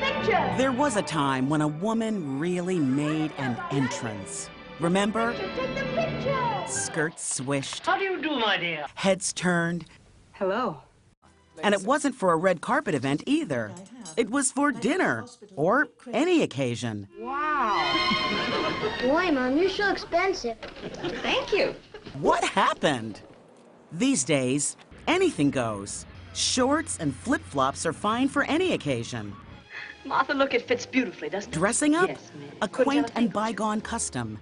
picture. There was a time when a woman really made an entrance. Remember? Take the picture. Skirts swished. How do you do, my dear? Heads turned. Hello. And it wasn't for a red carpet event either. It was for dinner or any occasion. Wow. Boy, Mom, you're so expensive. Thank you. What happened? These days, anything goes. Shorts and flip-flops are fine for any occasion. Martha, look, it fits beautifully, doesn't it? Dressing up? Yes, ma'am. A quaint and bygone custom.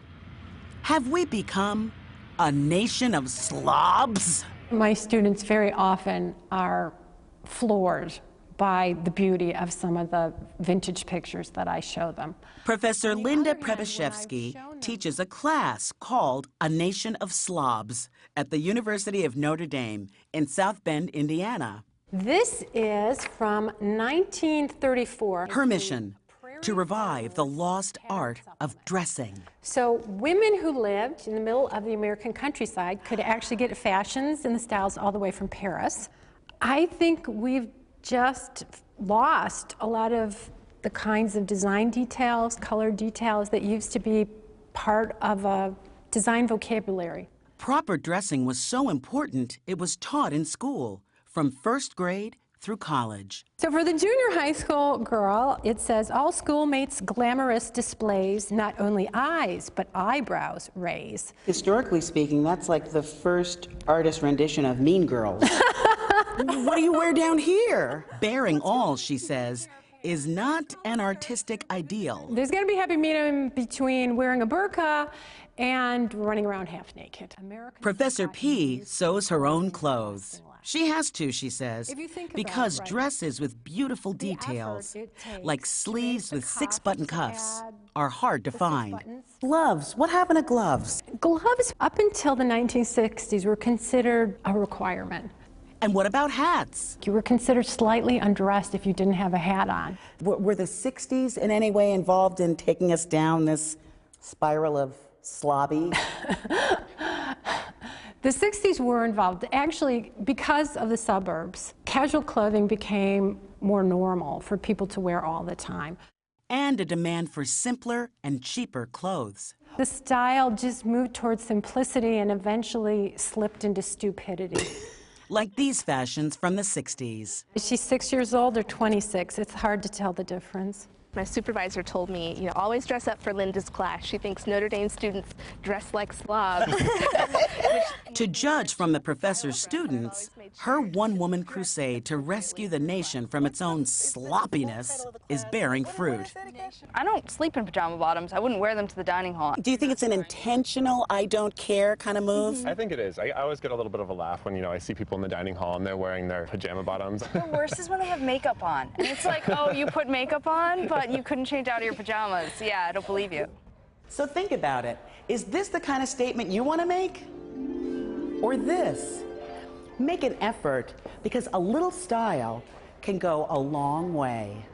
Have we become a nation of slobs? My students very often are floored by the beauty of some of the vintage pictures that I show them. Professor Linda Prebyszewski teaches a class called A Nation of Slobs at the University of Notre Dame in South Bend, Indiana. This is from 1934. Her mission, to revive the lost art of dressing. So women who lived in the middle of the American countryside could actually get fashions and the styles all the way from Paris. I think we've just lost a lot of the kinds of design details, color details that used to be part of a design vocabulary. Proper dressing was so important, it was taught in school, from first grade through college. So for the junior high school girl, it says, all schoolmates' glamorous displays not only eyes, but eyebrows raise. Historically speaking, that's like the first artist rendition of Mean Girls. What do you wear down here? Bearing all, she says, is not an artistic ideal. There's got to be a happy medium between wearing a burqa and running around half naked. Professor P sews her own clothes. She has to, she says, because dresses with beautiful details, like sleeves with 6-button cuffs, are hard to find. Gloves. What happened to gloves? Gloves, up until the 1960s, were considered a requirement. And what about hats? You were considered slightly undressed if you didn't have a hat on. Were the 60s in any way involved in taking us down this spiral of slobby? The 60s were involved. Actually, because of the suburbs, casual clothing became more normal for people to wear all the time. And a demand for simpler and cheaper clothes. The style just moved towards simplicity and eventually slipped into stupidity. Like these fashions from the 60s. Is she 6 years old or 26? It's hard to tell the difference. My supervisor told me, always dress up for Linda's class. She thinks Notre Dame students dress like slobs. To judge from the professor's students, her one-woman crusade to rescue the nation from its own sloppiness is bearing fruit. I don't sleep in pajama bottoms. I wouldn't wear them to the dining hall. Do you think it's an intentional, I don't care kind of move? I think it is. I always get a little bit of a laugh when, I see people in the dining hall and they're wearing their pajama bottoms. The worst is when they have makeup on. And it's like, oh, you put makeup on, but you couldn't change out of your pajamas. Yeah, I don't believe you. So think about it. Is this the kind of statement you want to make? Or this? Make an effort, because a little style can go a long way.